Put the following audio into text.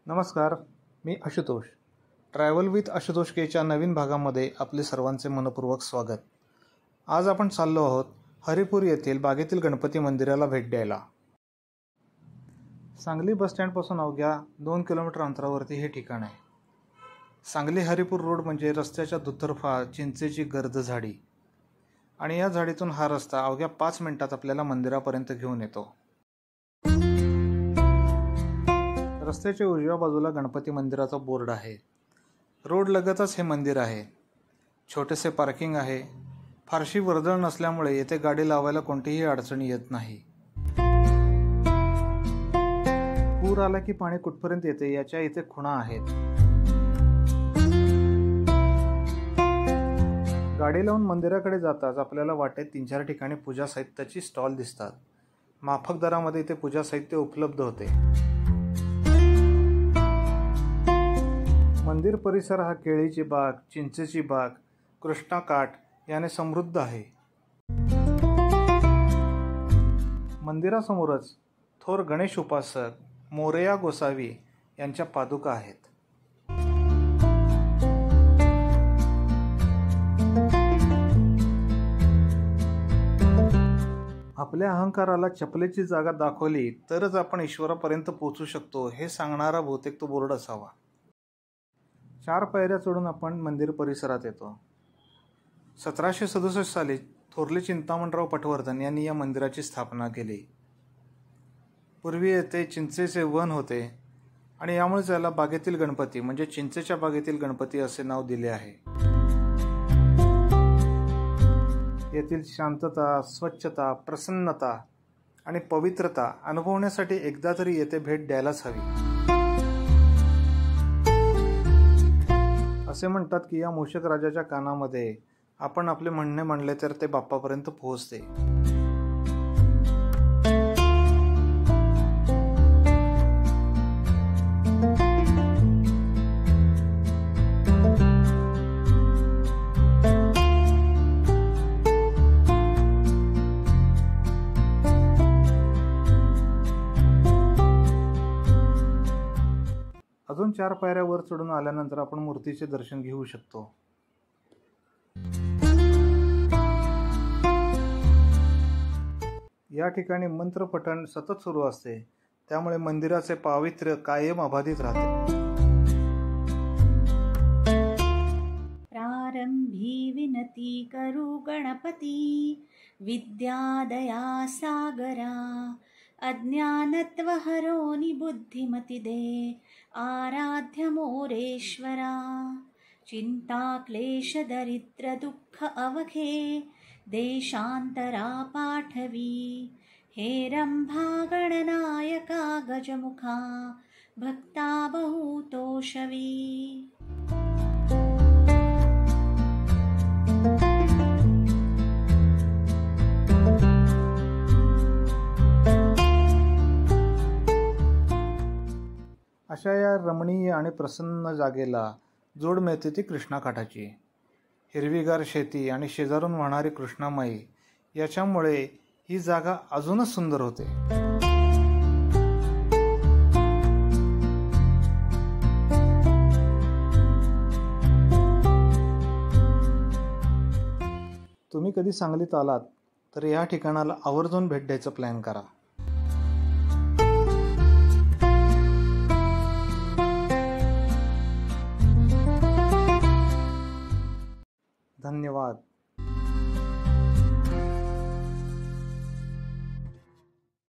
नमस्कार, मी Ashutosh. Travel with Ashutosh केच्या नवीन भागामध्ये आपले सर्वांचे मनपूर्वक स्वागत. आज आपण चाललो आहोत हरिपूर येथील बागेतील गणपती मंदिराला भेट द्यायला. सांगली बसस्टँडपासून अवघ्या 2 किलोमीटर अंतरावरती हे ठिकाण आहे. सांगली हरिपूर रोड म्हणजे रस्त्याच्या दुतर्फा चिंचेची गर्द झाडी आणि या झाडीतून हा रस्ता अवघ्या 5 मिनिटात आपल्याला मंदिरापर्यंत घेऊन येतो. रस्त्याच्या उजव्या बाजूला गणपती मंदिराचा बोर्ड आहे. रोड लगतच हे मंदिर आहे. छोटेसे पार्किंग आहे. फारशी वर्दळ नसल्यामुळे येथे गाडी लावायला कोणतीही अडचणी येत नाही. पूर आला की पाणी कुठपर्यंत येते याच्या इथे खुणा आहेत. गाडी लावून मंदिराकडे जाताच आपल्याला वाटेत 3-4 ठिकाणी पूजा साहित्याची स्टॉल दिसतात. माफक दरामध्ये इथे पूजा साहित्य उपलब्ध होते. मंदिर परिसर हा केळीची बाग, चिंचेची बाग, कृष्णा काठ याने समृद्ध आहे. मंदिरासमोरच थोर गणेश उपासक मोरया गोसावी यांच्या पादुका आहेत. आपल्या अहंकाराला चपलेची जागा दाखवली तरच आपण ईश्वरापर्यंत पोहोचू शकतो हे सांगणारा बहुतेक तो बोर्ड असावा. 4 पायऱ्या चढून आपण मंदिर परिसरात येतो. 1767 साली थोरले चिंतामणराव पटवर्धन यांनी या मंदिराची स्थापना केली. पूर्वी येथे चिंचेचे वन होते आणि यामुळे याला बागेतील गणपती म्हणजे चिंचेच्या बागेतील गणपती असे नाव दिले आहे. येथील शांतता, स्वच्छता, प्रसन्नता आणि पवित्रता अनुभवण्यासाठी एकदा तरी येथे भेट द्यायलाच हवी. असे म्हणतात की या मूषक राजाच्या कानामध्ये आपण आपले म्हणणे म्हणले तर ते बाप्पापर्यंत पोहोचते. अजून 4 पायऱ्या वर चढून आल्यानंतर आपण मूर्तीचे दर्शन घेऊ शकतो. या ठिकाणी मंत्रपठण सतत सुरू असते, त्यामुळे मंदिराचे पावित्र्य कायम अबाधित राहते. प्रारंभी विनती करू गणपती, विद्यादया सागरा, अज्ञानत्वहरोनि बुद्धिमति दे, आराध्य मोरेश्वरा. चिंता क्लेश दरिद्र दुःख अवघे, देशांतरा पाठवी. हे रंभा गणनायका गजमुखा, भक्ता बहुतोषवी. अशा या रमणीय आणि प्रसन्न जागेला जोड मिळते ती कृष्णा काठाची. हिरवीगार शेती आणि शेजारून वाहणारी कृष्णामाई याच्यामुळे ही जागा अजूनच सुंदर होते. तुम्ही कधी सांगलीत आलात तर या ठिकाणाला आवर्जून भेट द्यायचा प्लॅन करा. धन्यवाद.